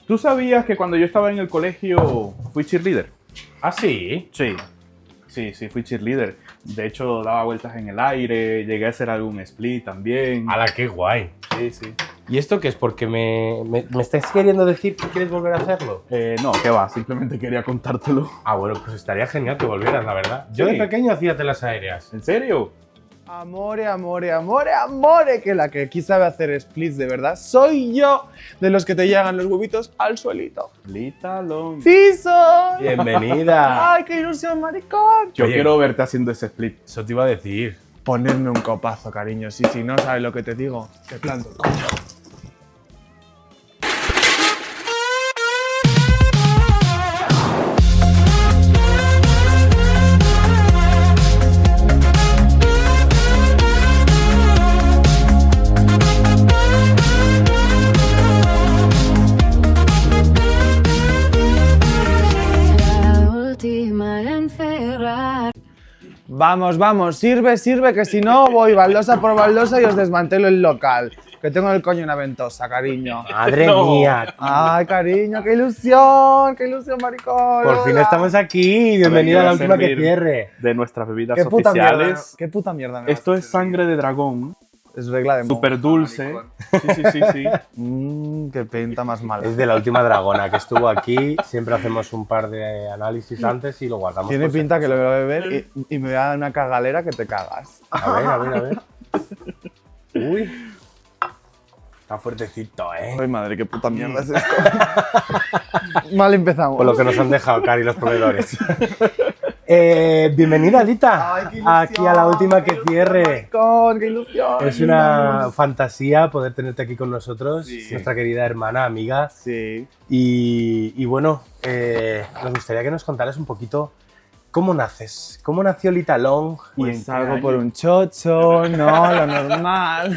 ¿Tú sabías que cuando yo estaba en el colegio fui cheerleader? ¿Ah, sí? Sí, fui cheerleader. De hecho, daba vueltas en el aire, llegué a hacer algún split también. ¡Hala, qué guay! Sí. ¿Y esto qué es? Porque me estás queriendo decir que quieres volver a hacerlo. No, qué va, simplemente quería contártelo. Ah, bueno, pues estaría genial que volvieras, la verdad. Yo Sí. de pequeño hacía telas aéreas. ¿En serio? Amore, que la que aquí sabe hacer splits de verdad soy yo, de los que te llegan los huevitos al suelito. Lita Long. ¡Sí soy! Bienvenida. ¡Ay, qué ilusión, maricón! Yo Oye. quiero verte haciendo ese split. Eso te iba a decir. Ponerme un copazo, cariño. Sí, si no sabes lo que te digo, te planto el coño. La última en cerrar. Vamos, sirve, que si no voy baldosa por baldosa y os desmantelo el local. Que tengo el coño una ventosa, cariño. ¡Madre No. mía! Ay, cariño, qué ilusión, maricón. Por fin estamos aquí. Bienvenida a la última que cierre. De nuestras bebidas Qué puta mierda, oficiales. qué puta mierda. me Esto vas a es servir. sangre de dragón, Es regla de súper monja, dulce. maricón. Sí. Qué pinta más mala. Es de la última dragona que estuvo aquí. Siempre hacemos un par de análisis antes y lo guardamos. Tiene por si pinta que acaso. lo voy a beber y me voy a dar una cagalera que te cagas. A ver. Uy. Está fuertecito, ¿eh? Ay, madre, qué puta mierda es esto. Mal empezamos. Por lo que nos han dejado, Cari, los proveedores. Bienvenida, Alita. Ay, qué ilusión. Aquí a la última que cierre. Maricón, qué ilusión. Es una fantasía poder tenerte aquí con nosotros, Sí. nuestra querida hermana, amiga. Sí. Y bueno, nos gustaría que nos contaras un poquito cómo naces. ¿Cómo nació Lita Long? y en Pues qué salgo año? por un chocho, no, lo normal.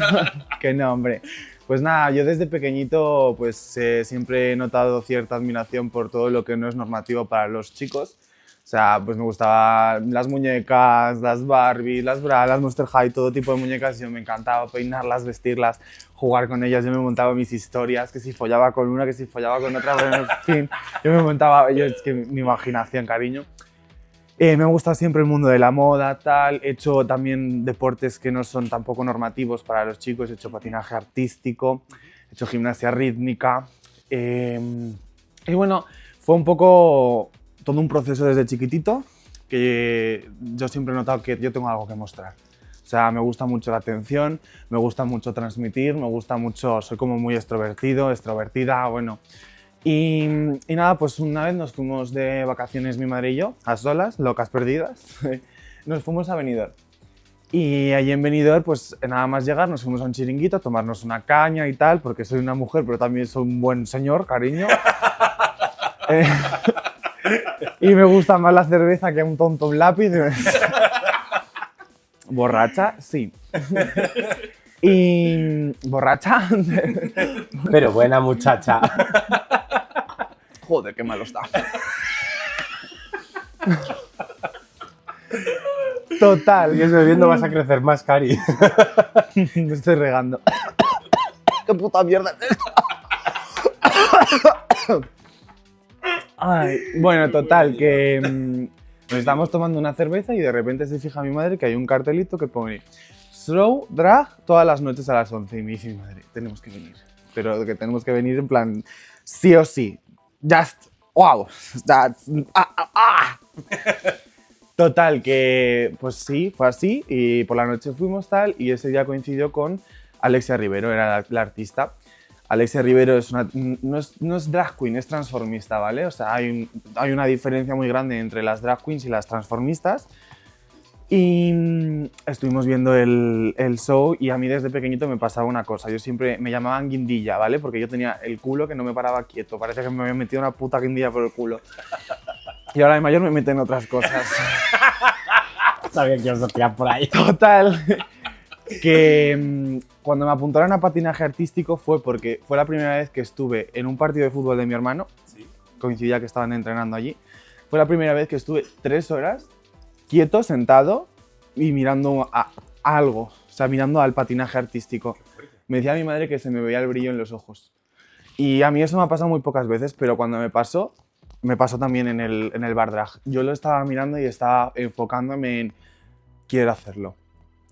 Qué nombre. Pues nada, yo desde pequeñito pues siempre he notado cierta admiración por todo lo que no es normativo para los chicos. O sea, pues me gustaban las muñecas, las Barbie, las Bratz, las Monster High, todo tipo de muñecas. Yo me encantaba peinarlas, vestirlas, jugar con ellas. Yo me montaba mis historias, que si follaba con una, que si follaba con otra, pero en fin, yo me montaba, es que mi imaginación, cariño. Me gusta siempre el mundo de la moda, tal. He hecho también deportes que no son tampoco normativos para los chicos. He hecho patinaje artístico, he hecho gimnasia rítmica. Y bueno, fue un poco todo un proceso desde chiquitito que yo siempre he notado que yo tengo algo que mostrar. O sea, me gusta mucho la atención, me gusta mucho transmitir, me gusta mucho, soy como muy extrovertido, extrovertida, bueno. Y nada, pues una vez nos fuimos de vacaciones mi madre y yo, a solas, locas perdidas, nos fuimos a Benidorm. Y allí en Benidorm, pues nada más llegar, nos fuimos a un chiringuito a tomarnos una caña y tal, porque soy una mujer, pero también soy un buen señor, cariño. Y me gusta más la cerveza que un tonto un lápiz. Borracha, sí. Y borracha. Pero buena muchacha. Joder, qué malo está. Total. Sigues bebiendo, vas a crecer más, Cari. Me estoy regando. ¡Qué puta mierda es esto! Ay, bueno, total, que nos estamos tomando una cerveza y de repente se fija mi madre que hay un cartelito que pone Show Drag todas las noches a las 11. Y me dice mi madre, tenemos que venir. Pero que tenemos que venir en plan sí o sí. Just, wow. That's, Total, que pues sí, fue así y por la noche fuimos tal y ese día coincidió con Alexia Rivero, era la artista. Alexia Rivero es no es drag queen, es transformista, ¿vale? O sea, hay una diferencia muy grande entre las drag queens y las transformistas. Y estuvimos viendo el show y a mí desde pequeñito me pasaba una cosa. Yo siempre me llamaban guindilla, ¿vale? Porque yo tenía el culo que no me paraba quieto. Parece que me había metido una puta guindilla por el culo. Y ahora de mayor me meten otras cosas. Sabía que os lo tirar por ahí. Total. Que cuando me apuntaron a patinaje artístico fue porque fue la primera vez que estuve en un partido de fútbol de mi hermano. Sí. Coincidía que estaban entrenando allí. Fue la primera vez que estuve 3 horas quieto, sentado y mirando a algo. O sea, mirando al patinaje artístico. Me decía mi madre que se me veía el brillo en los ojos. Y a mí eso me ha pasado muy pocas veces, pero cuando me pasó también en el bar drag. Yo lo estaba mirando y estaba enfocándome en quiero hacerlo.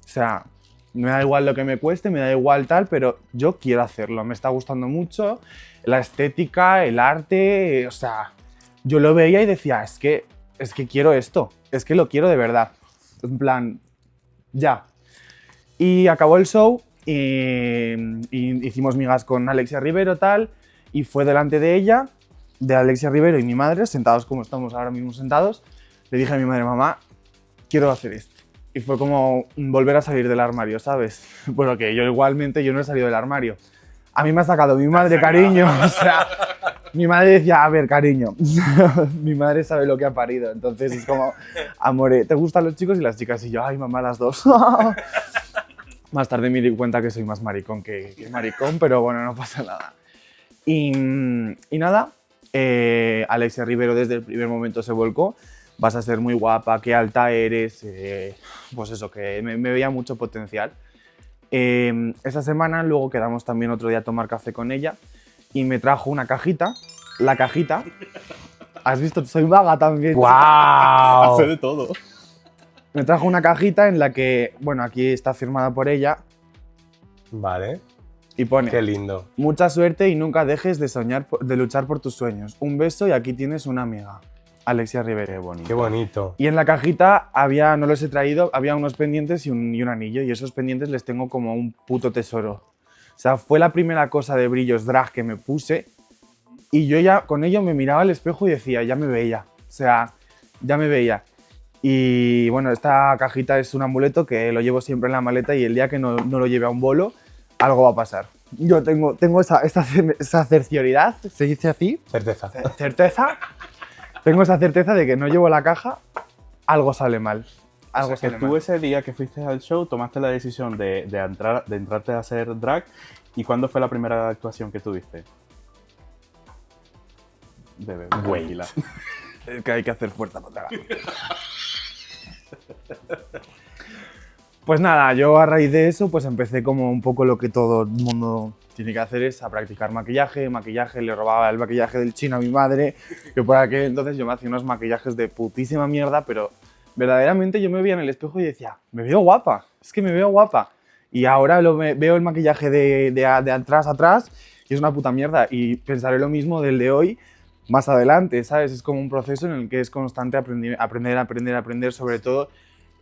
O sea, me da igual lo que me cueste, me da igual tal, pero yo quiero hacerlo. Me está gustando mucho la estética, el arte, o sea, yo lo veía y decía, es que quiero esto, es que lo quiero de verdad. En plan, ya. Y acabó el show y hicimos migas con Alexia Rivero tal, y fue delante de ella, de Alexia Rivero y mi madre, sentados como estamos ahora mismo sentados, le dije a mi madre, mamá, quiero hacer esto. Y fue como volver a salir del armario, ¿sabes? Bueno, que yo igualmente yo no he salido del armario. A mí me ha sacado mi madre, cariño. O sea, mi madre decía, a ver, cariño, mi madre sabe lo que ha parido. Entonces es como, amore, ¿te gustan los chicos y las chicas? Y yo, ay, mamá, las dos. Más tarde me di cuenta que soy más maricón que maricón, pero bueno, no pasa nada. Y nada, Alexia Rivero desde el primer momento se volcó. Vas a ser muy guapa, qué alta eres, pues eso, que me veía mucho potencial. Esa semana luego quedamos también otro día a tomar café con ella y me trajo una cajita, la cajita. ¿Has visto? Soy vaga también. ¡Guau! Hace de todo. Me trajo una cajita en la que, bueno, aquí está firmada por ella Vale, y pone qué lindo. mucha suerte y nunca dejes de soñar, de luchar por tus sueños. Un beso y aquí tienes una amiga. Alexia Rivero. Qué bonito. Qué bonito. Y en la cajita había, no los he traído, había unos pendientes y un anillo, y esos pendientes les tengo como un puto tesoro. O sea, fue la primera cosa de brillos drag que me puse y yo ya con ello me miraba al espejo y decía, ya me veía. O sea, ya me veía. Y bueno, esta cajita es un amuleto que lo llevo siempre en la maleta y el día que no lo lleve a un bolo, algo va a pasar. Yo tengo esa cercioridad, ¿se dice así? Certeza. Certeza. Tengo esa certeza de que no llevo la caja, algo sale mal. Algo O sea, sale que tú mal. ese día que fuiste al show tomaste la decisión de entrarte a hacer drag. ¿Y cuándo fue la primera actuación que tuviste? Bebé, tranquila. Es que hay que hacer fuerza para tragar. Pues nada, yo a raíz de eso pues empecé como un poco lo que todo el mundo tiene que hacer, es a practicar maquillaje, le robaba el maquillaje del chino a mi madre, que por aquel entonces yo me hacía unos maquillajes de putísima mierda, pero verdaderamente yo me veía en el espejo y decía, me veo guapa, es que me veo guapa. Y ahora veo el maquillaje de atrás y es una puta mierda, y pensaré lo mismo del de hoy más adelante, ¿sabes? Es como un proceso en el que es constante aprender, sobre todo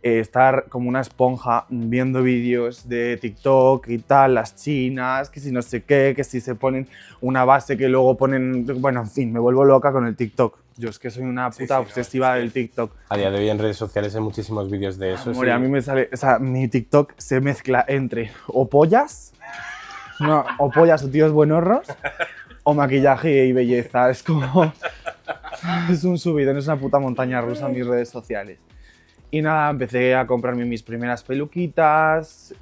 estar como una esponja viendo vídeos de TikTok y tal, las chinas, que si no sé qué, que si se ponen una base que luego ponen... Bueno, en fin, me vuelvo loca con el TikTok. Yo es que soy una puta obsesiva del TikTok. A día de hoy en redes sociales hay muchísimos vídeos de eso. Amor, a mí me sale... O sea, mi TikTok se mezcla entre o pollas o tíos buenorros, o maquillaje y belleza. Es como... Es un subidón, es una puta montaña rusa mis redes sociales. Y nada, empecé a comprarme mis primeras peluquitas,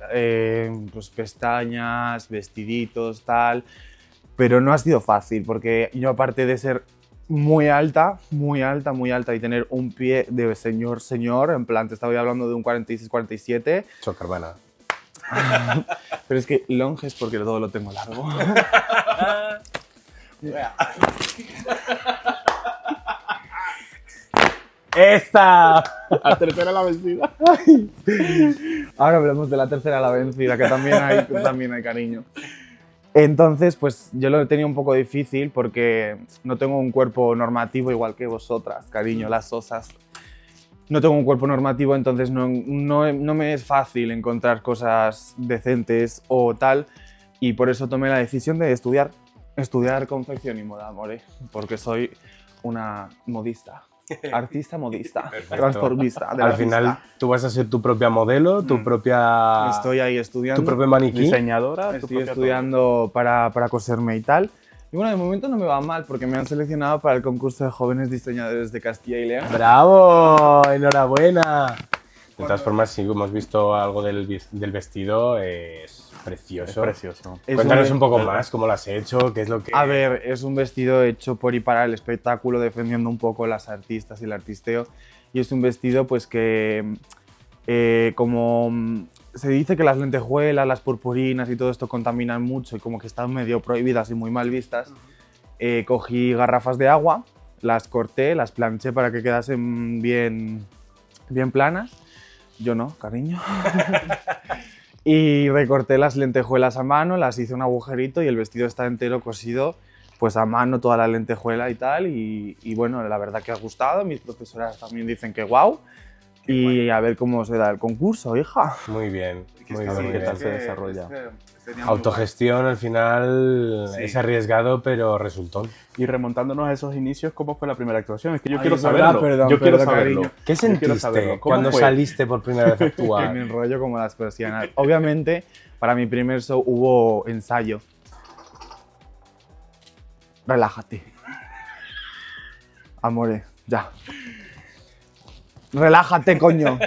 pues pestañas, vestiditos, tal. Pero no ha sido fácil, porque yo aparte de ser muy alta y tener un pie de señor, en plan, te estaba hablando de un 46-47. Choca, hermana. Pero es que long es porque todo lo tengo largo. ¡Esta! La tercera la vencida. Ahora hablamos de la tercera, la vencida, que también hay cariño. Entonces, pues yo lo he tenido un poco difícil porque no tengo un cuerpo normativo igual que vosotras, cariño, las osas. No tengo un cuerpo normativo, entonces no me es fácil encontrar cosas decentes o tal, y por eso tomé la decisión de estudiar confección y moda, amore, porque soy una modista. Artista modista, Perfecto. transformista. De la Al final pista. tú vas a ser tu propia modelo, tu propia... Estoy ahí estudiando. Tu propio maniquí. Diseñadora. tu Estoy propia estudiando para coserme y tal. Y bueno, de momento no me va mal porque me han seleccionado para el concurso de jóvenes diseñadores de Castilla y León. ¡Bravo! ¡Enhorabuena! De todas formas, sí, hemos visto algo del vestido, es precioso. todo. Es precioso. Es Cuéntanos un poco ¿verdad? más cómo lo has hecho, qué es lo que... A ver, es un vestido hecho por y para el espectáculo, defendiendo un poco las artistas y el artisteo. Y es un vestido pues que como se dice que las lentejuelas, las purpurinas y todo esto contaminan mucho y como que están medio prohibidas y muy mal vistas. Cogí garrafas de agua, las corté, las planché para que quedasen bien planas. Yo no, cariño. Y recorté las lentejuelas a mano, las hice un agujerito y el vestido está entero cosido pues a mano, toda la lentejuela y tal. Y bueno, la verdad que ha gustado. Mis profesoras también dicen que guau. Y a ver cómo se da el concurso, hija. Muy bien, muy bien. sí, muy ¿qué bien. tal se desarrolla? Autogestión al final Sí. es arriesgado, pero resultó. Y remontándonos a esos inicios, ¿cómo fue la primera actuación? Es que yo Ay, quiero es verdad, saberlo. perdón, yo quiero perdón, saberlo. cariño. ¿Qué Yo quiero sentiste saberlo. ¿Cómo cuando fue? saliste por primera vez a Que me actuar? enrollo como las persianas. Obviamente, para mi primer show hubo ensayo. Relájate. Amore, ya. Relájate, coño.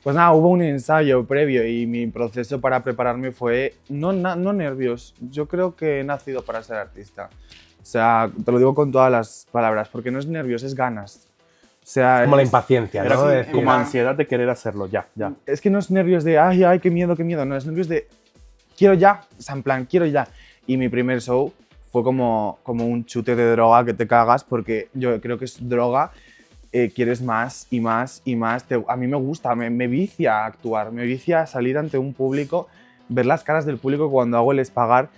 Pues nada, hubo un ensayo previo y mi proceso para prepararme fue no nervios. Yo creo que he nacido para ser artista. O sea, te lo digo con todas las palabras, porque no es nervios, es ganas. O sea, Como la es- impaciencia, Era ¿no? De decir, como ansiedad de querer hacerlo, ya. Es que no es nervios de, ay, qué miedo, no, es nervios de, quiero ya, o sea, en plan, quiero ya. Y mi primer show fue como un chute de droga que te cagas, porque yo creo que es droga, quieres más y más y más. A mí me gusta, me vicia actuar, me vicia salir ante un público, ver las caras del público cuando hago el espagar,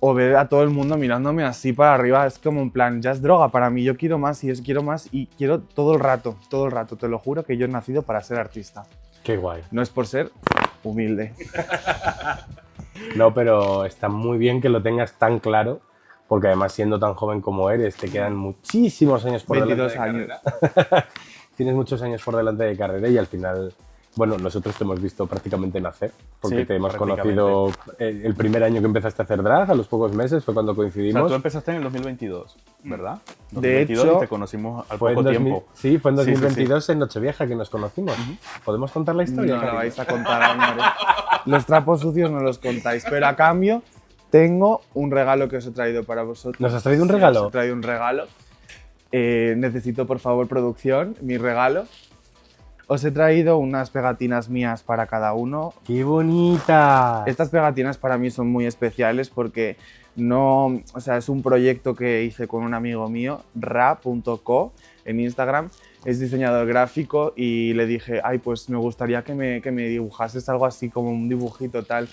o ver a todo el mundo mirándome así para arriba, es como en plan, ya es droga para mí, yo quiero más y quiero todo el rato, te lo juro que yo he nacido para ser artista. qué guay. No es por ser humilde. No, pero está muy bien que lo tengas tan claro, porque además siendo tan joven como eres, te quedan muchísimos años por 22 delante de años. carrera. Tienes muchos años por delante de carrera y al final, bueno, nosotros te hemos visto prácticamente nacer, porque Sí, te hemos prácticamente. conocido el primer año que empezaste a hacer drag, a los pocos meses fue cuando O sea, coincidimos. tú empezaste en el 2022, ¿verdad? De 2022 hecho, y te conocimos al Fue en poco 2000 tiempo. Sí, fue en Sí, sí, sí. 2022 en Nochevieja que nos conocimos. ¿Podemos contar la historia? No la cariño? vais a contar, amores. Los trapos sucios no los contáis, pero a cambio tengo un regalo que os he traído para vosotros. ¿Nos has traído un Sí, regalo? Os he traído un regalo. Necesito, por favor, producción, mi regalo. Os he traído unas pegatinas mías para cada uno. ¡Qué bonita! Estas pegatinas para mí son muy especiales porque no, o sea, es un proyecto que hice con un amigo mío, ra.co, en Instagram. Es diseñador gráfico y le dije, ay, pues me gustaría que me dibujases algo así como un dibujito tal.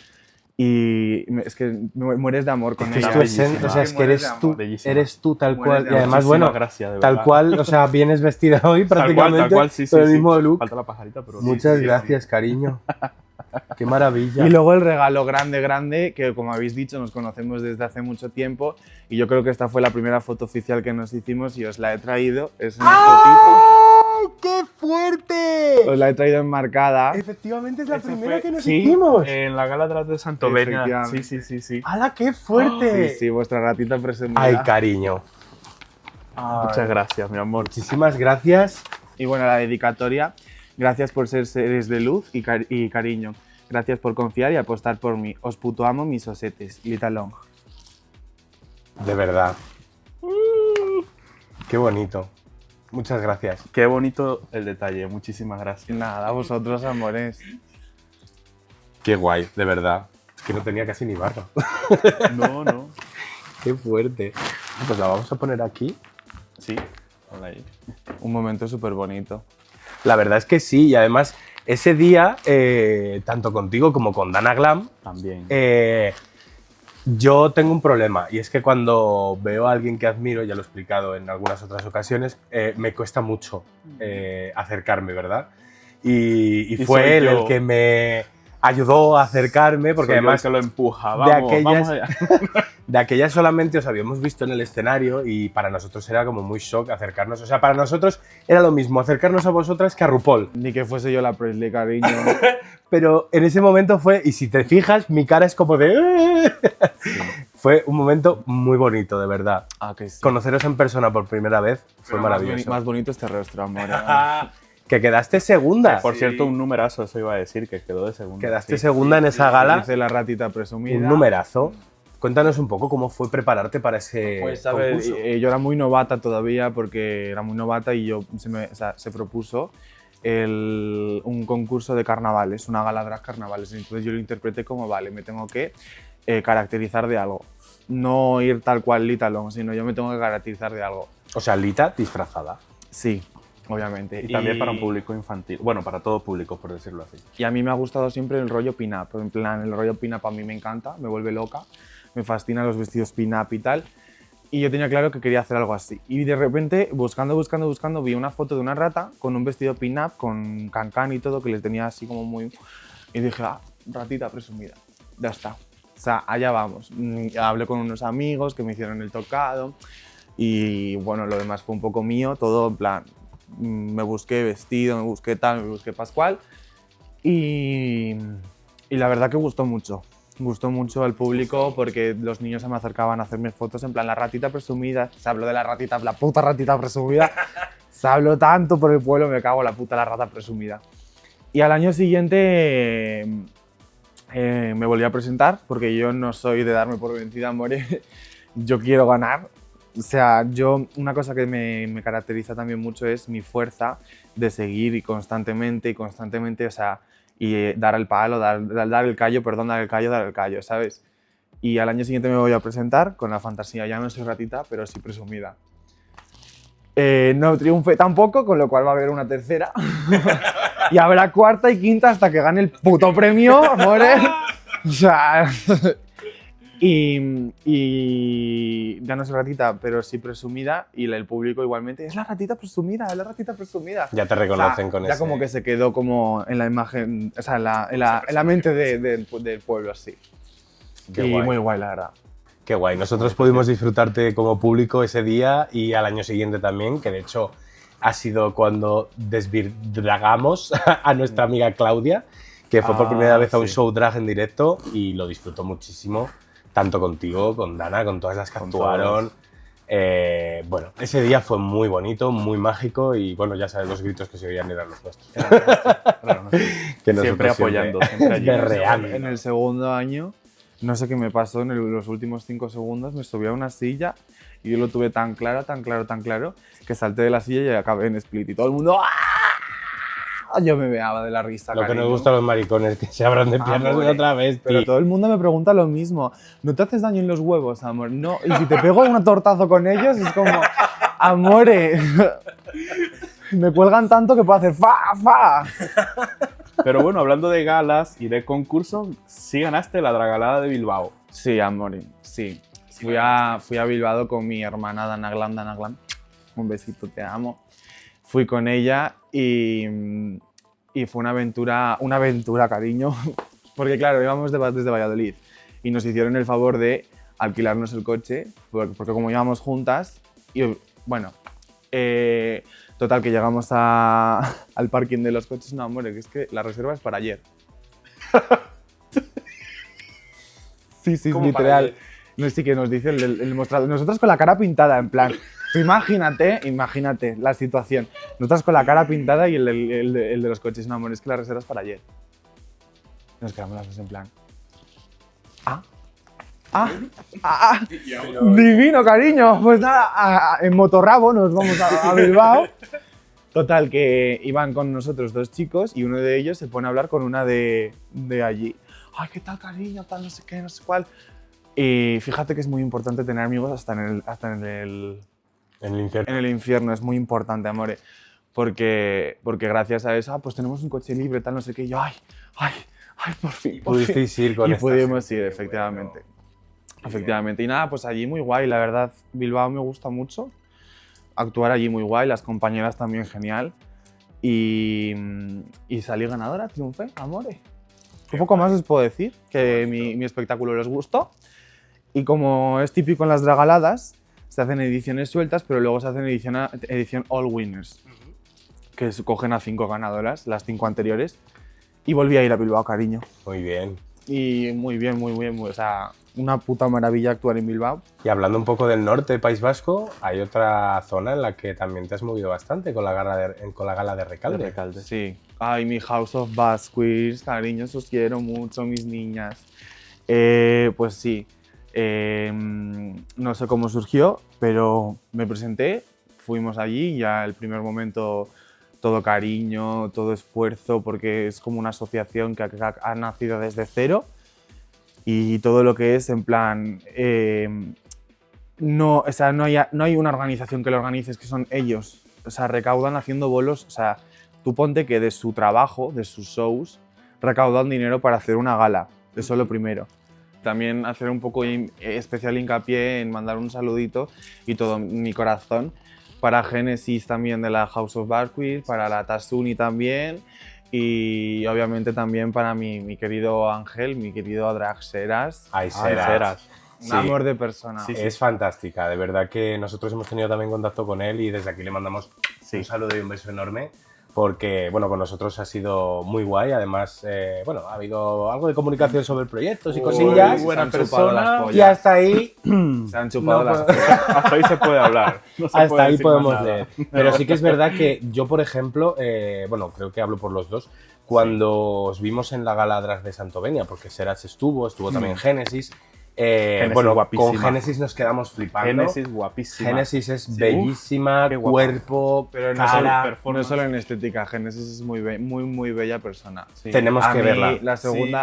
Y es que mueres de amor con Es que ella. es tu esencia, o sea, es que Mueres de eres amor. tú, Bellísima. eres tú tal Mueres cual. de Y además, Muchísimas bueno, gracias, de tal verdad. cual, o sea, vienes vestida hoy prácticamente Tal cual, sí, con el sí. mismo look. Falta la pajarita, pero sí, Muchas sí, gracias, cariño. Qué maravilla. Y luego el regalo grande, que como habéis dicho, nos conocemos desde hace mucho tiempo y yo creo que esta fue la primera foto oficial que nos hicimos y os la he traído. Es una ¡Ay, qué fuerte! fotito. Os la he traído enmarcada. Efectivamente es la Esa primera fue- que nos sí, hicimos. en la gala de las de Santovenia. Efectivamente. Sí. ¡Hala, qué fuerte! Sí, vuestra ratita presumida. Ay, cariño. Muchas gracias, mi amor. Muchísimas gracias. Y bueno, la dedicatoria. Gracias por ser seres de luz y cariño. Gracias por confiar y apostar por mí. Os puto amo, mis osetes. Lita Long. De verdad. Qué bonito. Muchas gracias. Qué bonito el detalle, muchísimas gracias. Nada, a vosotros, amores. Qué guay, de verdad. Es que no tenía casi ni barba. No. Qué fuerte. Pues la vamos a poner aquí. Sí, ponla ahí. Un momento súper bonito. La verdad es que sí, y además ese día, tanto contigo como con Dana Glam, También. yo tengo un problema, y es que cuando veo a alguien que admiro, ya lo he explicado en algunas otras ocasiones, me cuesta mucho acercarme, ¿verdad? Y Y fue soy él yo. el que me ayudó a acercarme, porque Soy yo el además que lo empuja. de Vamos, aquellas- vamos allá. de aquella solamente os habíamos visto en el escenario y para nosotros era como muy shock acercarnos. O sea, para nosotros era lo mismo acercarnos a vosotras que a RuPaul. Ni que fuese yo la Presley, cariño. Pero en ese momento fue, y si te fijas, mi cara es como de... Fue un momento muy bonito, de verdad. Ah, que sí. Conoceros en persona por primera vez fue Pero maravilloso. Más bonito este rostro, amor. Que quedaste segunda. Por cierto, un numerazo, eso iba a decir, que quedó de segunda. Quedaste Sí. segunda en esa gala. Hice la ratita presumida. Un numerazo. Cuéntanos un poco cómo fue prepararte para ese Pues a ver, concurso. yo era muy novata todavía porque era muy novata y yo se propuso un concurso de carnavales, una gala drag carnavales. Entonces yo lo interpreté como, vale, me tengo que caracterizar de algo. No ir tal cual Lita Long, sino yo me tengo que caracterizar de algo. O sea, Lita disfrazada. Sí, obviamente. Y también para un público infantil. Bueno, para todo público, por decirlo así. Y a mí me ha gustado siempre el rollo pin-up. En plan, el rollo pin-up a mí me encanta, me vuelve loca, me fascinan los vestidos pin-up y tal. Y yo tenía claro que quería hacer algo así. Y de repente, buscando, vi una foto de una rata con un vestido pin-up, con cancán y todo, que le tenía así como muy... Y dije, ah, ratita presumida, ya está. O sea, allá vamos. Hablé con unos amigos que me hicieron el tocado y bueno, lo demás fue un poco mío, todo en plan, me busqué vestido, me busqué tal, me busqué pascual y la verdad que gustó mucho al público porque los niños se me acercaban a hacerme fotos en plan la ratita presumida, se habló de la ratita, la puta ratita presumida, se habló tanto por el pueblo, me cago en la puta la rata presumida. Y al año siguiente me volví a presentar porque yo no soy de darme por vencida, amore. Yo quiero ganar. O sea, una cosa que me caracteriza también mucho es mi fuerza de seguir y constantemente, o sea, y dar el palo, dar el callo, ¿sabes? Y al año siguiente me voy a presentar con la fantasía, ya no soy ratita, pero sí presumida. No triunfé tampoco, con lo cual va a haber una tercera. Y habrá cuarta y quinta hasta que gane el puto premio, amore. O sea... Y ya no soy ratita, pero sí presumida, y el público igualmente, es la ratita presumida, es la ratita presumida. Ya te reconocen, o sea, con eso. Ya como que se quedó como en la imagen, o sea, en la mente del pueblo, así. Qué y guay. Muy guay, la verdad. Qué guay. Nosotros pudimos disfrutarte como público ese día y al año siguiente también, que de hecho ha sido cuando desvirdragamos a nuestra amiga Claudia, que fue por primera vez a un show drag en directo y lo disfrutó muchísimo. Tanto contigo, con Dana, con todas las que actuaron. Bueno, ese día fue muy bonito, muy mágico y bueno, ya sabes, los gritos que se oían eran los nuestros. Que siempre apoyando, siempre allí. En el segundo año, no sé qué me pasó, en los últimos 5 segundos me subí a una silla y yo lo tuve tan claro, que salté de la silla y acabé en split y todo el mundo... ¡ah! Yo me meaba de la risa, Lo cariño. que nos gusta a los maricones, que se abran de piernas de otra vez. Pero todo el mundo me pregunta lo mismo. ¿No te haces daño en los huevos, amor? No. Y si te pego un tortazo con ellos, es como... Amore. Me cuelgan tanto que puedo hacer fa. Pero bueno, hablando de galas y de concursos, sí ganaste la Dragalada de Bilbao. Sí, amore, sí. Fui a Bilbao con mi hermana Dana Glam. Un besito, te amo. Fui con ella y fue una aventura, cariño, porque claro, íbamos desde Valladolid y nos hicieron el favor de alquilarnos el coche, porque como íbamos juntas, y bueno, total que llegamos al parking de los coches, no, amor, que es que la reserva es para ayer. Sí, literal. No, sí que nos dice el mostrador, nosotros con la cara pintada, en plan... Imagínate la situación. Nosotras con la cara pintada y el de los coches. No, amor, es que la reserva es para ayer. Nos quedamos las dos en plan... Divino, cariño. Pues nada, en motorrabo nos vamos a Bilbao. Total, que iban con nosotros 2 chicos y uno de ellos se pone a hablar con una de allí. Ay, ¿qué tal, cariño? Tal, no sé qué, no sé cuál. Y fíjate que es muy importante tener amigos hasta en el infierno. En el infierno, es muy importante, amore. Porque gracias a eso, pues tenemos un coche libre, tal, no sé qué. Y yo, ay, por fin. Pudisteis ir con y esta pudimos gente. ir, efectivamente. Efectivamente. Y nada, pues allí muy guay, la verdad. Bilbao me gusta mucho. Actuar allí muy guay, las compañeras también genial. Y salí ganadora, triunfé, amore. Un poco más os puedo decir, que mi espectáculo les gustó. Y como es típico en las dragaladas, se hacen ediciones sueltas, pero luego se hacen edición All Winners, que cogen a 5 ganadoras, las 5 anteriores, y volví a ir a Bilbao, cariño. Muy bien. Y muy bien, o sea, una puta maravilla actuar en Bilbao. Y hablando un poco del norte, País Vasco, hay otra zona en la que también te has movido bastante con la gala de Recalde. De Recalde, sí. Ay, mi House of Basqueers, cariños, os quiero mucho, mis niñas. Pues sí. No sé cómo surgió, pero me presenté, fuimos allí y ya el primer momento todo cariño, todo esfuerzo, porque es como una asociación que ha nacido desde cero y todo lo que es en plan, no, o sea, no hay una organización que lo organice, es que son ellos, o sea, recaudan haciendo bolos, o sea, tú ponte que de su trabajo, de sus shows, recaudan dinero para hacer una gala, eso es lo primero. También hacer un poco especial hincapié en mandar un saludito y todo mi corazón para Génesis también de la House of Barquis, para la Tasuni también y obviamente también para mi querido Ángel, mi querido Drag Seras. Ay, Ay, Seras. Un amor de persona. Sí, Es fantástica, de verdad que nosotros hemos tenido también contacto con él y desde aquí le mandamos un saludo y un beso enorme porque, bueno, con nosotros ha sido muy guay, además, bueno, ha habido algo de comunicación sobre proyectos y cosillas. buena se han chupado las persona. pollas. Y hasta ahí, Se han chupado No las puedo- pollas. Hasta ahí se puede hablar. No se hasta puede ahí decir más podemos nada. leer. Pero sí que es verdad que yo, por ejemplo, bueno, creo que hablo por los dos, cuando os vimos en la gala Drag de Santovenia, porque Seras estuvo también Génesis, Génesis bueno, guapísima. con Génesis nos quedamos flipando. Génesis guapísima. Génesis es Sí. bellísima, qué guapa. cuerpo, Pero no, cara. no solo en estética, Génesis es muy bella persona. Sí. Tenemos A que mí, verla.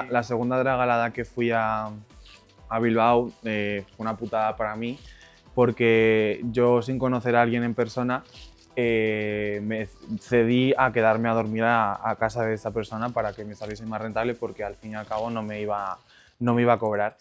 La segunda dragalada que fui a Bilbao fue una putada para mí, porque yo, sin conocer a alguien en persona, me cedí a quedarme a dormir a casa de esa persona para que me saliese más rentable, porque al fin y al cabo no me iba a cobrar.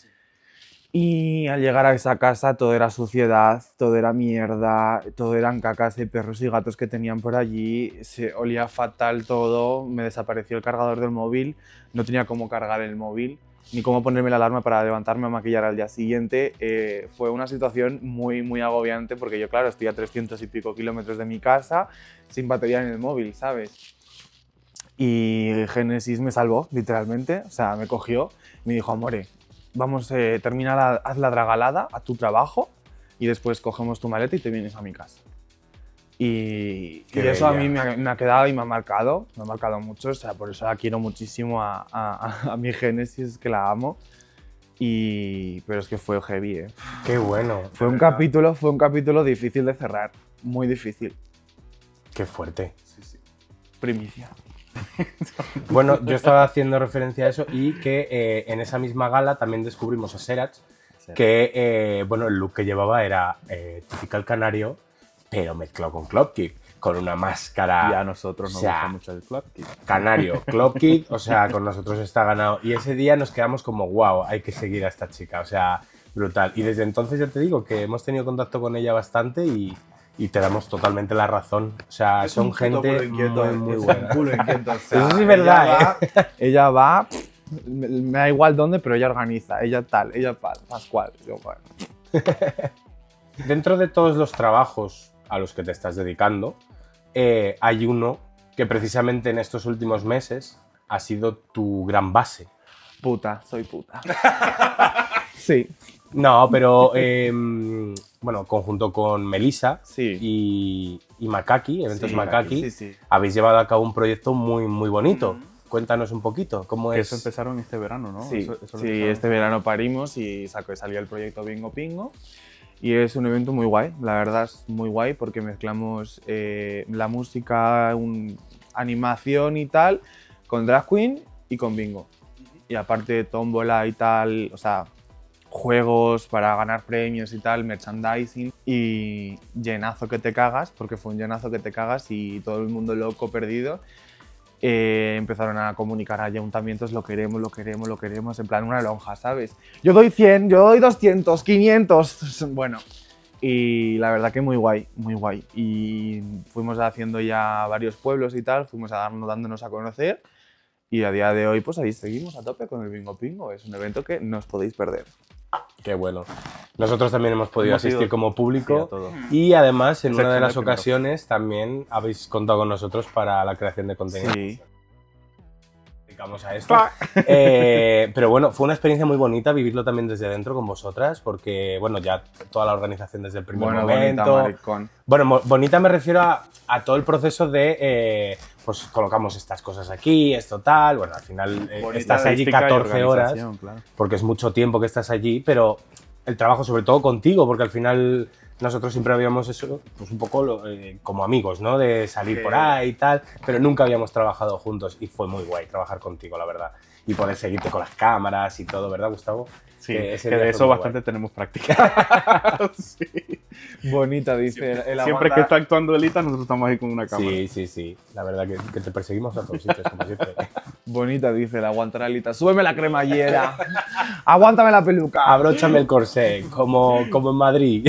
Y al llegar a esa casa todo era suciedad, todo era mierda, todo eran cacas de perros y gatos que tenían por allí, se olía fatal todo, me desapareció el cargador del móvil, no tenía cómo cargar el móvil, ni cómo ponerme la alarma para levantarme a maquillar al día siguiente. Fue una situación muy agobiante porque yo, claro, estoy a 300 y pico kilómetros de mi casa sin batería en el móvil, ¿sabes? Y Génesis me salvó, literalmente, o sea, me cogió y me dijo, amore, vamos, haz la dragalada a tu trabajo y después cogemos tu maleta y te vienes a mi casa. Y Qué eso a bella. mí me ha quedado y me ha marcado mucho, o sea, por eso la quiero muchísimo a mi Génesis, que la amo. Pero es que fue heavy, ¿eh? Qué bueno. Fue un capítulo difícil de cerrar, muy difícil. Qué fuerte. Primicia. Bueno, yo estaba haciendo referencia a eso y que en esa misma gala también descubrimos a Serats, que bueno, el look que llevaba era typical canario, pero mezclado con Club Kid, con una máscara Y a nosotros nos o sea, gusta mucho el club. canario, Club Kid, o sea, con nosotros está ganado. Y ese día nos quedamos como, wow, hay que seguir a esta chica, o sea, brutal. Y desde entonces ya te digo que hemos tenido contacto con ella bastante y te damos totalmente la razón. O sea, son gente muy buena. Eso sí es verdad, Ella va, me da igual dónde, pero ella organiza, ella tal, ella Pascual. Yo, bueno. Dentro de todos los trabajos a los que te estás dedicando, hay uno que precisamente en estos últimos meses ha sido tu gran base. Puta, soy puta. Sí, No, pero bueno, conjunto con Melissa sí. y Makaki, Eventos Sí, Makaki, sí. habéis llevado a cabo un proyecto muy bonito. Cuéntanos un poquito, ¿cómo Que es? eso empezaron este verano, ¿no? Sí, Eso lo sí, empezaron. este verano parimos y salió el proyecto Bingo Pingo. Y es un evento muy guay, la verdad es muy guay porque mezclamos la música, animación y tal, con drag queen y con bingo. Y aparte tómbola y tal, o sea, juegos para ganar premios y tal, merchandising y llenazo que te cagas, porque fue un llenazo que te cagas y todo el mundo loco, perdido. Empezaron a comunicar a ayuntamientos, lo queremos, en plan una lonja, ¿sabes? Yo doy 100, yo doy 200, 500, bueno. Y la verdad que muy guay, muy guay. Y fuimos haciendo ya varios pueblos y tal, fuimos dándonos a conocer. Y a día de hoy, pues ahí seguimos a tope con el Bingo Pingo. Es un evento que no os podéis perder. Qué bueno. Nosotros también hemos podido Hemos asistir ido- como Sí, a público todo. y además en una de Excepción las del primero. ocasiones también habéis contado con nosotros para la creación de contenido. Sí. Dedicamos a esto. Pero bueno, fue una experiencia muy bonita vivirlo también desde dentro con vosotras porque, bueno, ya toda la organización desde el primer Bueno, bonita, momento. maricón. Bueno, bonita me refiero a todo el proceso de, pues colocamos estas cosas aquí, esto tal, bueno, al final Bonita, estás allí artística y 14 horas, organización, claro. porque es mucho tiempo que estás allí, pero el trabajo sobre todo contigo, porque al final nosotros siempre habíamos eso, pues un poco como amigos, ¿no? De salir por ahí y tal, pero nunca habíamos trabajado juntos y fue muy guay trabajar contigo, la verdad. Y poder seguirte con las cámaras y todo, ¿verdad, Gustavo? Sí, ese que día de fue eso muy bastante guay. tenemos práctica. Sí. Bonita, dice. El Siempre aguanta- que está actuando Elita, nosotros estamos ahí con una cámara. Sí, sí, sí. La verdad que te perseguimos a todos sitios, como siempre. Bonita, dice el aguantaralita. Súbeme la cremallera. Aguántame la peluca. Abróchame el corsé, como en Madrid.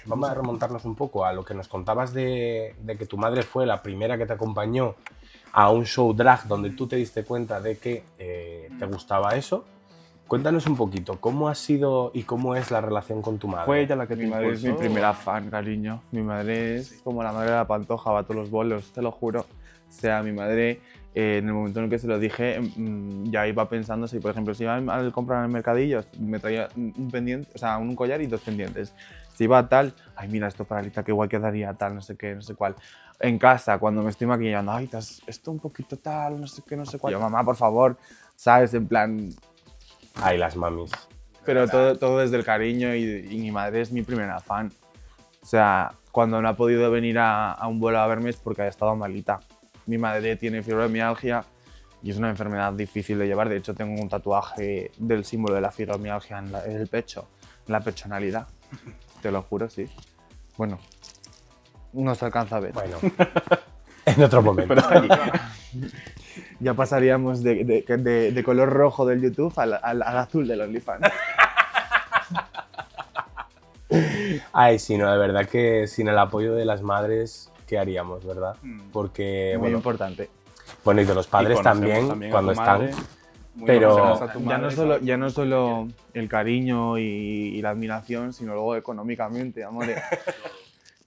Vamos a remontarnos un poco a lo que nos contabas de que tu madre fue la primera que te acompañó a un show drag donde tú te diste cuenta de que te gustaba eso. Cuéntanos un poquito, ¿cómo ha sido y cómo es la relación con tu madre? Fue ella la que te Mi madre es mi impulsó. primera fan, cariño. Mi madre es como la madre de la Pantoja, va a todos los bolos, te lo juro. O sea, mi madre, en el momento en el que se lo dije, ya iba pensando si, por ejemplo, si iba al comprar en el mercadillo, me traía un pendiente, o sea, un collar y 2 pendientes. Si iba a tal, ay, mira, esto para Alita, qué guay quedaría, tal, no sé qué, no sé cuál. En casa, cuando me estoy maquillando, ay, esto un poquito tal, no sé qué, no sé cuál. Yo, mamá, por favor, ¿sabes? En plan, Ay, las mamis. pero todo desde el cariño y mi madre es mi primera fan. O sea, cuando no ha podido venir a un vuelo a verme es porque ha estado malita. Mi madre tiene fibromialgia y es una enfermedad difícil de llevar. De hecho, tengo un tatuaje del símbolo de la fibromialgia en el pecho, en la pechonalidad. Te lo juro, sí. Bueno, no se alcanza a ver. Bueno, en otro momento. Pero está aquí. Ya pasaríamos de color rojo del YouTube al azul del OnlyFans. Ay, sí, no, de verdad que sin el apoyo de las madres, ¿qué haríamos, verdad? Porque, Muy bueno, importante. bueno, y de los padres Y conocemos también, a cuando tu están. madre, pero- conocemos a tu madre, Ya no solo el cariño y la admiración, sino luego económicamente, amores.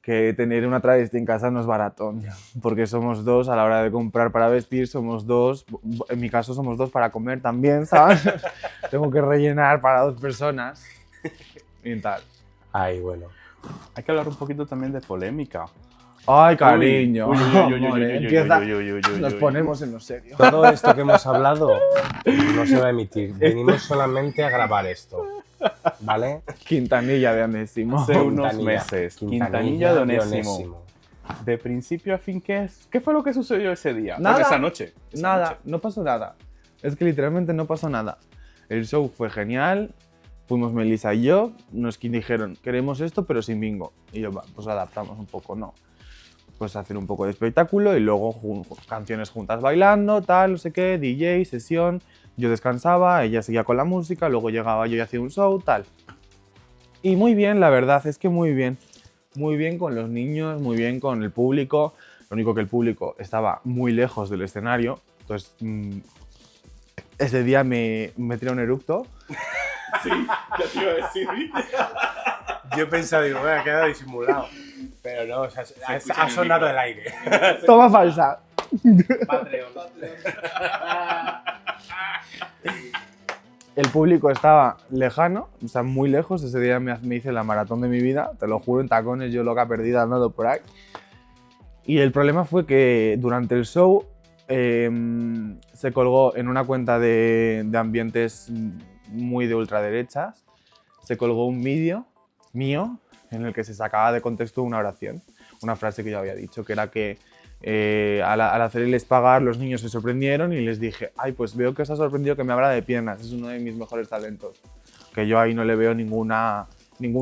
Que tener una travesti en casa no es barato, porque somos dos a la hora de comprar para vestir, somos dos, en mi caso somos dos para comer también, ¿sabes? Tengo que rellenar para 2 personas y tal. Ay, bueno. Hay que hablar un poquito también de polémica. Ay, cariño, Uy, uy, uy, uy, amores, uy, uy, empieza, uy, uy, uy, uy, nos uy. ponemos en lo serio. Todo esto que hemos hablado no se va a emitir. Venimos solamente a grabar esto. ¿Vale? Quintanilla de Anésimo. Hace unos Quintanilla. meses. Quintanilla de Onésimo. Onésimo. De principio a fin, ¿qué fue lo que sucedió ese día? Nada. Bueno, esa noche. Esa Nada, noche. no pasó nada. Es que literalmente no pasó nada. El show fue genial. Fuimos Melissa y yo. Nos dijeron, queremos esto, pero sin bingo. Y yo, va, pues adaptamos un poco, ¿no? Pues hacer un poco de espectáculo y luego canciones juntas bailando, tal, no sé qué, DJ, sesión. Yo descansaba, ella seguía con la música, luego llegaba yo y hacía un show, tal. Y muy bien, la verdad, es que muy bien. Muy bien con los niños, muy bien con el público. Lo único que el público estaba muy lejos del escenario. Entonces, ese día me tiré un eructo. Sí, ya te iba a decir. Yo he pensado, digo, me ha quedado disimulado. Pero no, o sea, ha sonado el aire. Toma falsa. El público estaba lejano, o sea, muy lejos. Ese día me hice la maratón de mi vida, te lo juro, en tacones, yo loca perdida andando por ahí. Y el problema fue que durante el show se colgó en una cuenta de ambientes muy de ultraderechas, se colgó un vídeo mío en el que se sacaba de contexto una oración, una frase que yo había dicho, que era que al hacerles pagar los niños se sorprendieron y les dije, ay, pues veo que os ha sorprendido que me abra de piernas, es uno de mis mejores talentos. Que yo ahí no le veo ningún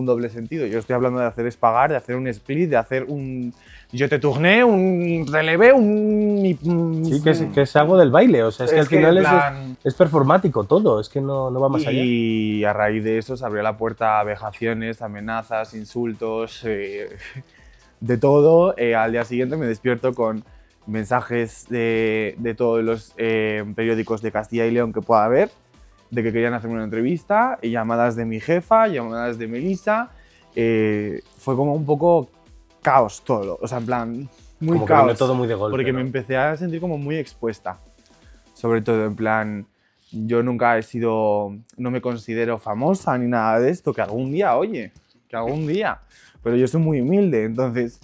doble sentido. Yo estoy hablando de hacer espagar, de hacer un split, de hacer un je te tourné, un relevé, Sí, que es algo del baile. O sea, es que al final en plan- es performático todo. Es que no va más allá. Y a raíz de eso se abrió la puerta a vejaciones, amenazas, insultos, de todo. Al día siguiente me despierto con mensajes de todos los periódicos de Castilla y León que pueda haber, de que querían hacerme una entrevista, y llamadas de mi jefa, llamadas de Melissa. Fue como un poco caos todo, o sea, en plan, muy Como que caos. vino todo muy de golpe, Porque ¿no? me empecé a sentir como muy expuesta. Sobre todo, en plan, yo nunca he sido, no me considero famosa ni nada de esto, que algún día, oye, que algún día. Pero yo soy muy humilde, entonces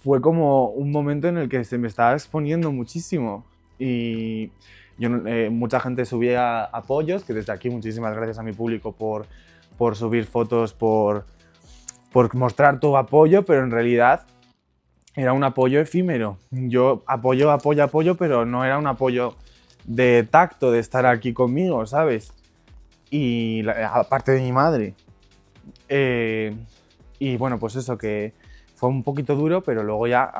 fue como un momento en el que se me estaba exponiendo muchísimo. Y yo, mucha gente subía apoyos, que desde aquí muchísimas gracias a mi público por por subir fotos, por mostrar tu apoyo, pero en realidad era un apoyo efímero. Yo apoyo, pero no era un apoyo de tacto, de estar aquí conmigo, ¿sabes? Y aparte de mi madre. Y bueno, pues eso, que fue un poquito duro, pero luego ya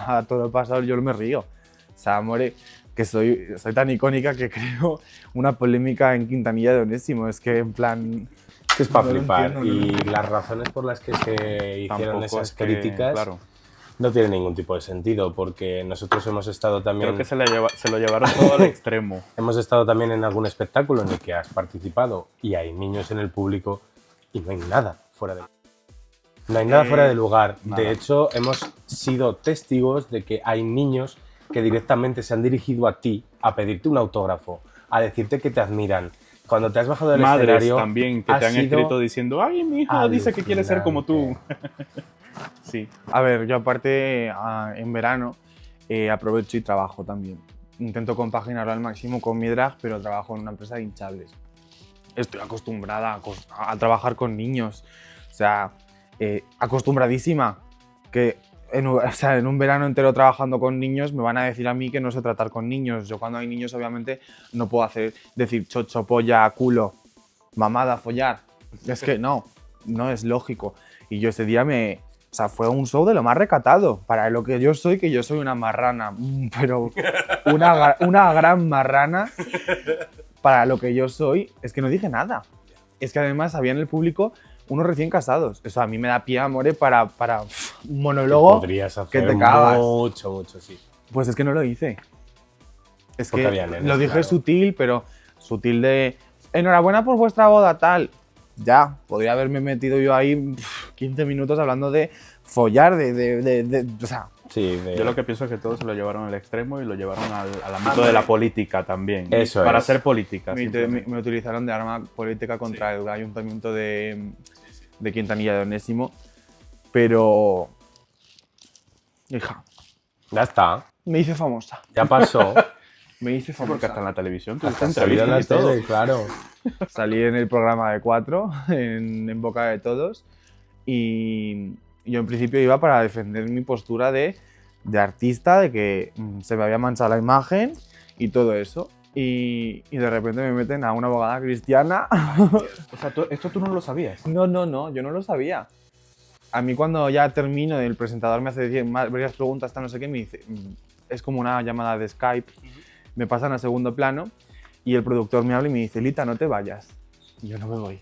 a todo lo pasado yo me río. O sea, amore, que soy tan icónica que creo una polémica en Quintanilla de Onésimo. Es que en plan... Es para no lo flipar. entiendo, Y no. las razones por las que se hicieron Tampoco esas es que, críticas claro. no tienen ningún tipo de sentido, porque nosotros hemos estado también... Creo que se lo llevaron todo al extremo. Hemos estado también en algún espectáculo en el que has participado y hay niños en el público y no hay nada fuera de lugar. No hay nada fuera de lugar. nada. De hecho, hemos sido testigos de que hay niños que directamente se han dirigido a ti a pedirte un autógrafo, a decirte que te admiran. Cuando te has bajado del Madres escenario... también que ha te han sido escrito diciendo, ay, mi hijo dice que quiere ser como tú. Sí. A ver, yo aparte en verano aprovecho y trabajo también. Intento compaginarlo al máximo con mi drag, pero trabajo en una empresa de hinchables. Estoy acostumbrada a trabajar con niños. O sea, acostumbradísima. Que en un verano entero trabajando con niños me van a decir a mí que no sé tratar con niños. Yo cuando hay niños obviamente no puedo decir chocho, polla, culo, mamada, follar. Es que no es lógico. Y yo ese día o sea, fue un show de lo más recatado. Para lo que yo soy una marrana. Pero una gran marrana. Para lo que yo soy, es que no dije nada. Es que además había en el público unos recién casados. Eso a mí me da pie, amore, para un monólogo Podrías que hacer te cagas. mucho, sí. Pues es que no lo hice. Es Porque que había nenes, lo dije claro. sutil, pero sutil de enhorabuena por vuestra boda, tal. Ya, podría haberme metido yo ahí 15 minutos hablando de follar, o sea, Sí, Yo lo que pienso es que todos se lo llevaron al extremo y lo llevaron al ámbito Ah, de la política también. Eso Para es. hacer política. me utilizaron de arma política contra el ayuntamiento de Quintanilla de Onésimo. Pero, hija, ya está, me hice famosa. ya pasó. Me hice Porque hasta famosa. en la televisión tuviste Hasta salió en la entrevistas y todo. tele, claro. Salí en el programa de 4, en boca de todos, y yo en principio iba para defender mi postura de artista, de que se me había manchado la imagen y todo eso. Y de repente me meten a una abogada cristiana. O sea, esto tú no lo sabías. No, yo no lo sabía. A mí cuando ya termino, el presentador me hace varias preguntas, no sé qué, me dice, es como una llamada de Skype, me pasan a segundo plano y el productor me habla y me dice, Lita, no te vayas. Y yo no me voy.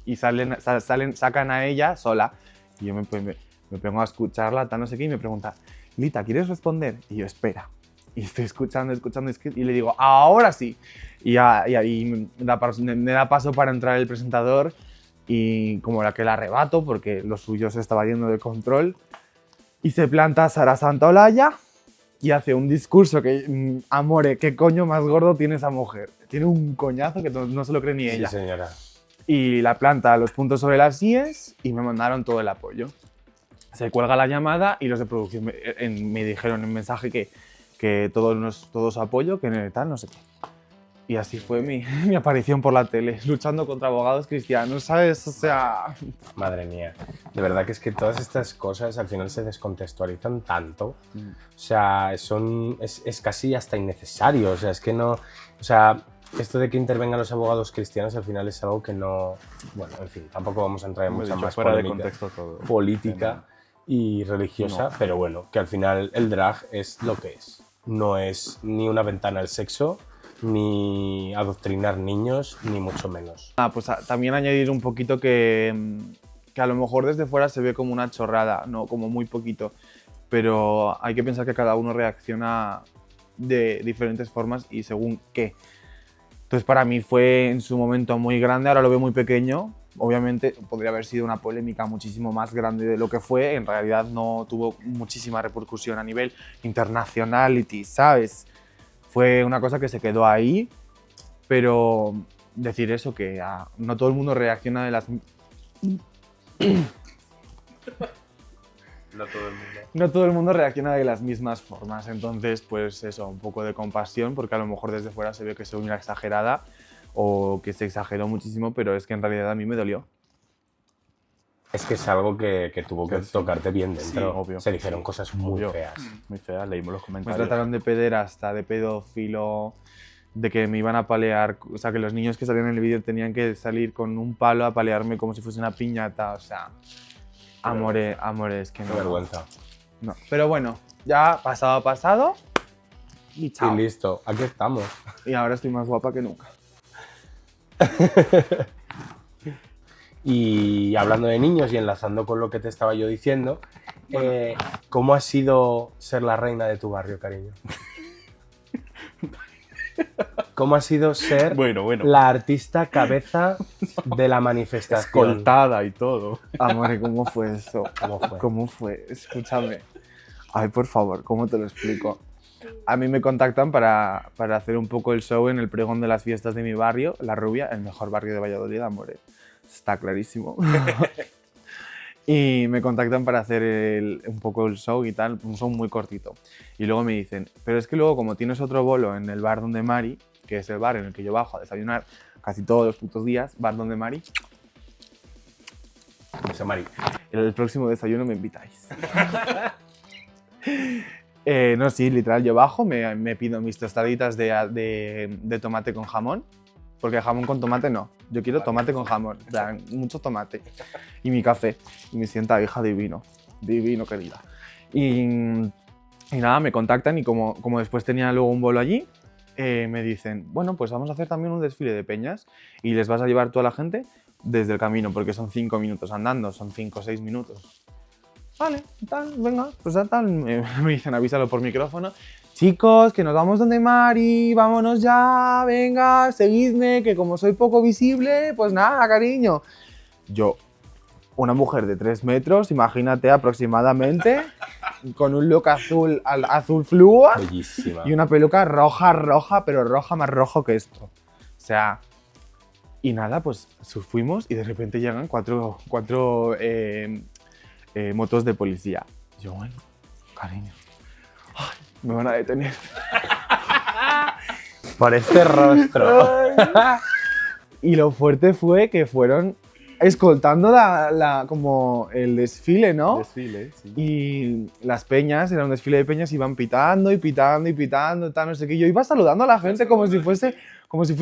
Y sacan a ella sola y yo me pongo a escucharla, no sé qué, y me pregunta, Lita, ¿quieres responder? Y yo, espera. Y estoy escuchando, y le digo, ahora sí. Y ahí me da paso para entrar el presentador y como la que la arrebato, porque lo suyo se estaba yendo de control, y se planta Sara Santaolalla y hace un discurso que, amore, ¿qué coño más gordo tiene esa mujer? Tiene un coñazo que no se lo cree ni ella. Sí, señora. Y la planta los puntos sobre las IES y me mandaron todo el apoyo. Se cuelga la llamada y los de producción me dijeron en mensaje que todo su apoyo, que tal, no sé qué. Y así fue mi aparición por la tele, luchando contra abogados cristianos, ¿sabes? O sea... Madre mía. De verdad que es que todas estas cosas al final se descontextualizan tanto. O sea, es casi hasta innecesario. O sea, es que no... O sea, esto de que intervengan los abogados cristianos al final es algo que no... Bueno, en fin, tampoco vamos a entrar en mucha más fuera de polémica contexto todo. política y religiosa, pero bueno, que al final el drag es lo que es. No es ni una ventana al sexo, ni adoctrinar niños, ni mucho menos. Pues también añadir un poquito que a lo mejor desde fuera se ve como una chorrada, no como muy poquito, pero hay que pensar que cada uno reacciona de diferentes formas y según qué. Entonces para mí fue en su momento muy grande, ahora lo veo muy pequeño. Obviamente podría haber sido una polémica muchísimo más grande de lo que fue, en realidad no tuvo muchísima repercusión a nivel internationality, ¿sabes? Fue una cosa que se quedó ahí, pero decir eso, que no todo el mundo reacciona de las... No todo el mundo reacciona de las mismas formas, entonces pues eso, un poco de compasión, porque a lo mejor desde fuera se ve que soy una exagerada o que se exageró muchísimo, pero es que en realidad a mí me dolió. Es que es algo que tuvo que tocarte bien dentro. Sí, obvio. Se dijeron cosas muy Obvio. feas. Muy fea, leímos los Me comentarios. trataron de pederasta, de pedófilo, de que me iban a palear, o sea, que los niños que salían en el vídeo tenían que salir con un palo a palearme como si fuese una piñata, o sea, amore, es que Qué no. vergüenza. No. Pero bueno, ya pasado y chao. Y listo, aquí estamos. Y ahora estoy más guapa que nunca. Y hablando de niños y enlazando con lo que te estaba yo diciendo, ¿cómo ha sido ser la reina de tu barrio, cariño? ¿Cómo ha sido ser Bueno. la artista cabeza de la manifestación? Escoltada y todo. Amore, ¿cómo fue eso? ¿Cómo fue? ¿Cómo fue? Escúchame. Ay, por favor, ¿cómo te lo explico? A mí me contactan para hacer un poco el show en el pregón de las fiestas de mi barrio, La Rubia, el mejor barrio de Valladolid, amore. Está clarísimo. Y me contactan para hacer un poco el show y tal, un show muy cortito. Y luego me dicen, pero es que luego como tienes otro bolo en el bar donde Mari, que es el bar en el que yo bajo a desayunar casi todos los putos días, bar donde Mari, Ese Mari. el próximo desayuno me invitáis. No, sí, literal, yo bajo, me pido mis tostaditas de tomate con jamón, porque jamón con tomate no, yo quiero tomate con jamón, en plan, mucho tomate, y mi café, y me sienta hija divino, querida. Y nada, me contactan y como después tenía luego un bolo allí, me dicen, bueno, pues vamos a hacer también un desfile de peñas y les vas a llevar toda la gente desde el camino, porque son 5 minutos andando, son 5 o 6 minutos. Vale, tal, venga, pues tal, me dicen, avísalo por micrófono. Chicos, que nos vamos donde Mari, vámonos ya, venga, seguidme, que como soy poco visible, pues nada, cariño. Yo, una mujer de 3 metros, imagínate aproximadamente, con un look azul fluo Bellísima. y una peluca roja, pero roja más rojo que esto. O sea, y nada, pues fuimos y de repente llegan cuatro motos de policía. Yo, bueno, cariño, ay, me van a detener. Por este rostro. Y lo fuerte fue que fueron escoltando como el desfile, ¿no? Desfile, sí. Y las peñas, era un desfile de peñas, iban pitando, tal, no sé qué. Yo iba saludando a la gente como si fuese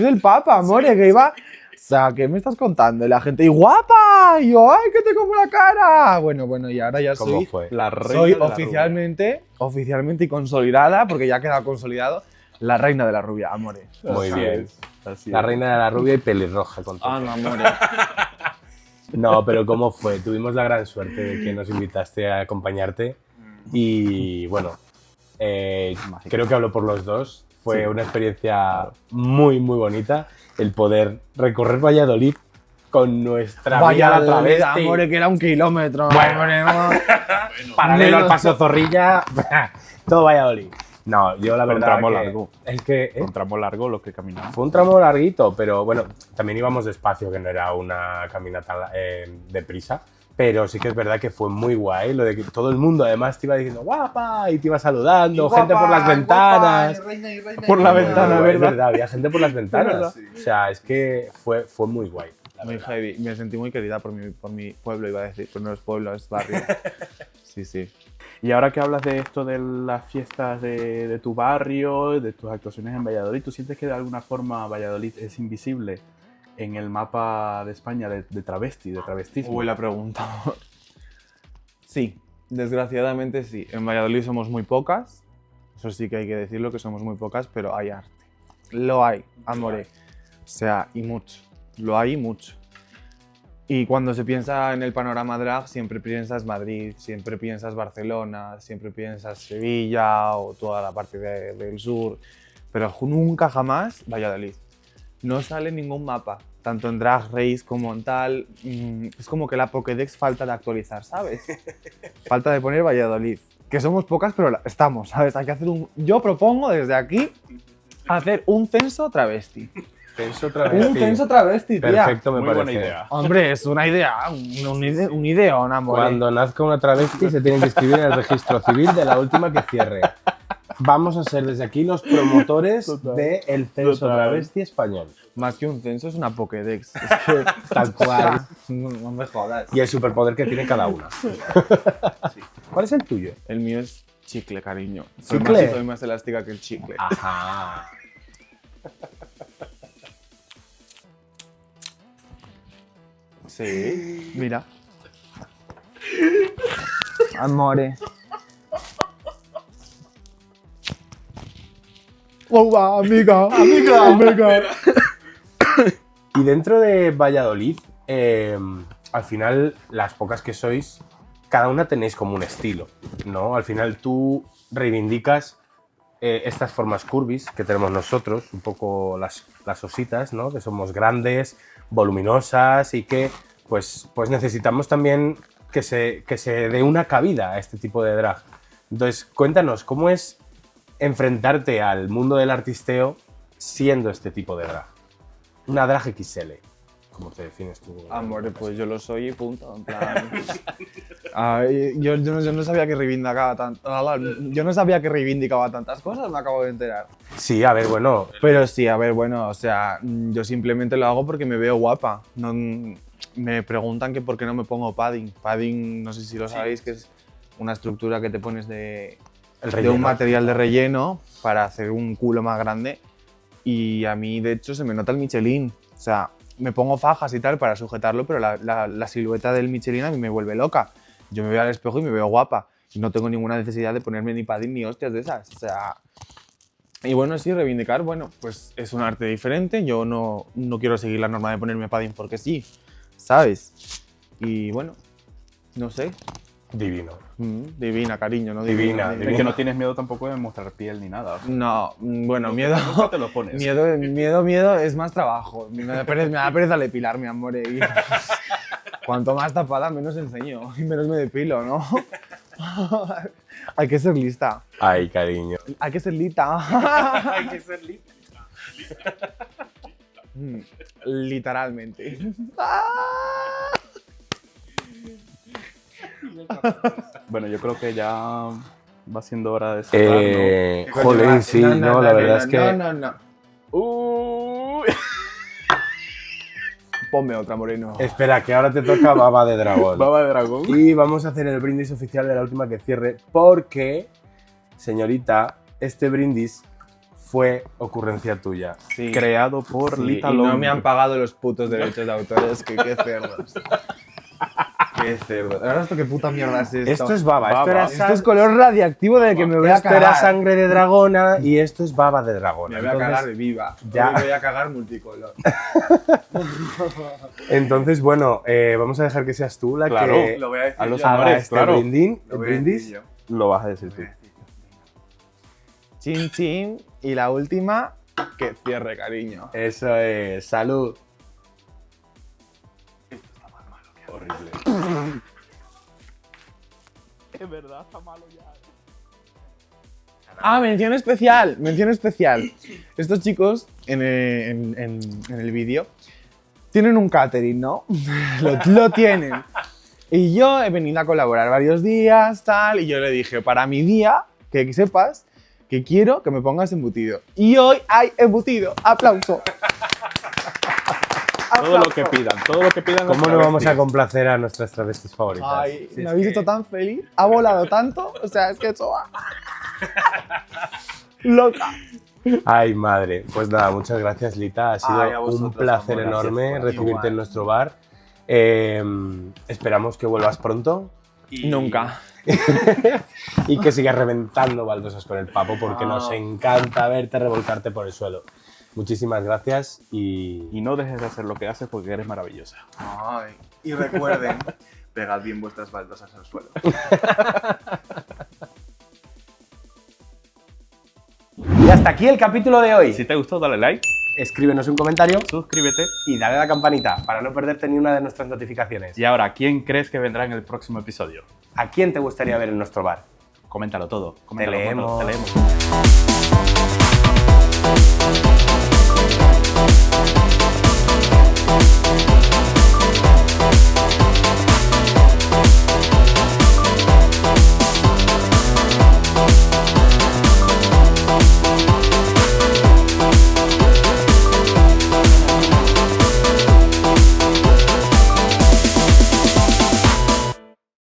el Papa, amore, que iba... O sea, ¿qué me estás contando? Y la gente, ¡y guapa! Y yo, ¡ay, que te como la cara! Bueno, y ahora ya ¿Cómo soy... fue? La reina Soy de la oficialmente y consolidada, porque ya ha quedado consolidado, la reina de la rubia, amore. Muy Así bien. es, así La es. reina de la rubia y pelirroja. Con todo. Ah, no, amore. No, pero ¿cómo fue? Tuvimos la gran suerte de que nos invitaste a acompañarte y bueno, creo que hablo por los dos. Fue Sí. una experiencia muy, muy bonita el poder recorrer Valladolid con nuestra amiga la Valladolid, travesti. amore, que era 1 kilómetro. Bueno. Amore, no. Paralelo al Menos. Paso Zorrilla, todo Valladolid. No, yo la Fue un verdad tramo que largo. es que Fue un tramo largo lo que caminamos. fue un tramo larguito, pero bueno, también íbamos despacio, que no era una caminata deprisa. Pero sí que es verdad que fue muy guay lo de que todo el mundo además te iba diciendo guapa y te iba saludando, gente por las ventanas. Por la ventana, Es ¿verdad? verdad, había gente por las ventanas. verdad. O sea, es que fue muy guay. la Muy verdad. heavy. Me sentí muy querida por mi pueblo, iba a decir. Pero no es pueblo, es barrio. Sí, sí. Y ahora que hablas de esto de las fiestas de tu barrio, de tus actuaciones en Valladolid, ¿tú sientes que de alguna forma Valladolid es invisible en el mapa de España de travestismo? Uy, la pregunta. Sí, desgraciadamente sí. En Valladolid somos muy pocas. Eso sí que hay que decirlo, que somos muy pocas, pero hay arte. Lo hay, amore. O sea, y mucho. Lo hay y mucho. Y cuando se piensa en el panorama drag, siempre piensas Madrid, siempre piensas Barcelona, siempre piensas Sevilla o toda la parte del sur, pero nunca jamás Valladolid. No sale ningún mapa, tanto en Drag Race como en tal. Es como que la Pokédex falta de actualizar, ¿sabes? Falta de poner Valladolid. Que somos pocas, pero estamos, ¿sabes? Hay que hacer yo propongo desde aquí hacer un censo travesti. Censo travesti. Un censo travesti, tía. Perfecto, me Muy parece. buena idea. Hombre, es una idea, un ideón, amor. Cuando nazca una travesti se tiene que inscribir en el registro civil de la última que cierre. vamos a ser desde aquí los promotores Total. del censo Total. travesti español. Más que un censo es una Pokédex. Es que, Tal cual. no me jodas. Y el superpoder que tiene cada una. ¿Cuál es el tuyo? El mío es chicle, cariño. ¿Chicle? Soy más elástica que el chicle. Ajá. Sí. Mira. Amore. Hola, amiga. Amiga. Y dentro de Valladolid, al final, las pocas que sois, cada una tenéis como un estilo, ¿no? Al final tú reivindicas estas formas curvis que tenemos nosotros, un poco las ositas, ¿no? Que somos grandes, voluminosas y que pues necesitamos también que se dé una cabida a este tipo de drag. Entonces, cuéntanos, ¿cómo es enfrentarte al mundo del artisteo siendo este tipo de drag? Una drag XL, ¿cómo te defines tú? Amore, pues yo lo soy y punto. En plan. Yo no sabía que reivindicaba yo no sabía que reivindicaba tantas cosas, me acabo de enterar. Sí, a ver, bueno, Pero sí, a ver, bueno, o sea, yo simplemente lo hago porque me veo guapa. No, me preguntan que por qué no me pongo padding. Padding, no sé si lo sabéis, que es una estructura que te pones de un material de relleno para hacer un culo más grande. Y a mí, de hecho, se me nota el Michelin. O sea, me pongo fajas y tal para sujetarlo, pero la silueta del Michelin a mí me vuelve loca. Yo me veo al espejo y me veo guapa. Y no tengo ninguna necesidad de ponerme ni padding ni hostias de esas. O sea... Y bueno, sí, reivindicar, bueno, pues es un arte diferente. Yo no quiero seguir la norma de ponerme padding porque sí, ¿sabes? Y bueno, no sé. divino. Divina, cariño, ¿no? Divina, Es que no tienes miedo tampoco de mostrar piel ni nada. No, bueno, miedo. Nunca te lo pones. Miedo es más trabajo. Me da pereza depilar, mi amor. Y cuanto más tapada, menos enseño y menos me depilo, ¿no? Hay que ser lista. Ay, cariño. Hay que ser lista. Hay que ser lista. Literalmente. Bueno, yo creo que ya va siendo hora de cerrar, ¿no? Joder, sí, no, la verdad es que... No. Ponme otra, Moreno. Espera, que ahora te toca baba de dragón. Baba de dragón. Y vamos a hacer el brindis oficial de la última que cierre, porque, señorita, este brindis fue ocurrencia tuya. Sí. Creado por Sí, Lita y no Long. me han pagado los putos derechos de autores, que qué cerdos. Qué cerdos. Ahora esto qué puta mierda es esto. Esto es baba, Esto es color radiactivo de que me voy a Esto era cagar. sangre de dragona y esto es baba de dragona. Me voy a cagar de viva. ya. Me voy a cagar multicolor. Entonces, bueno, vamos a dejar que seas tú la Claro, que Lo voy a decir a los yo. haga honores, este claro. brindis. Lo vas a decir tú. Chin chin. Y la última, que cierre, cariño. Eso es, salud. Horrible. Es verdad, está malo ya. Ah, mención especial. Mención especial. Estos chicos en el vídeo tienen un catering, ¿no? lo tienen. Y yo he venido a colaborar varios días, tal, y yo le dije, para mi día, que sepas que quiero que me pongas embutido. Y hoy hay embutido. ¡Aplauso! Todo lo que pidan, todo lo que pidan. ¿Cómo no vamos a complacer a nuestras travestis favoritas? Ay, Si me es habéis visto tan feliz. Ha volado tanto. O sea, es que eso va. Loca. Ay, madre. Pues nada, muchas gracias, Lita. Ha sido Ay, a vosotros, un placer amor, enorme gracias por recibirte igual. en nuestro bar. Esperamos que vuelvas pronto. Nunca. Y que sigas reventando baldosas con el papo porque nos Ah. encanta verte revolcarte por el suelo. Muchísimas gracias y... Y no dejes de hacer lo que haces porque eres maravillosa. Ay, y recuerden, pegad bien vuestras baldosas al suelo. Y hasta aquí el capítulo de hoy. Si te gustó, dale like, Escríbenos un comentario suscríbete. y dale a la campanita para no perderte ni una de nuestras notificaciones. Y ahora, ¿quién crees que vendrá en el próximo episodio? ¿A quién te gustaría ver en nuestro bar? Coméntalo todo. Coméntalo, leemos. Te leemos.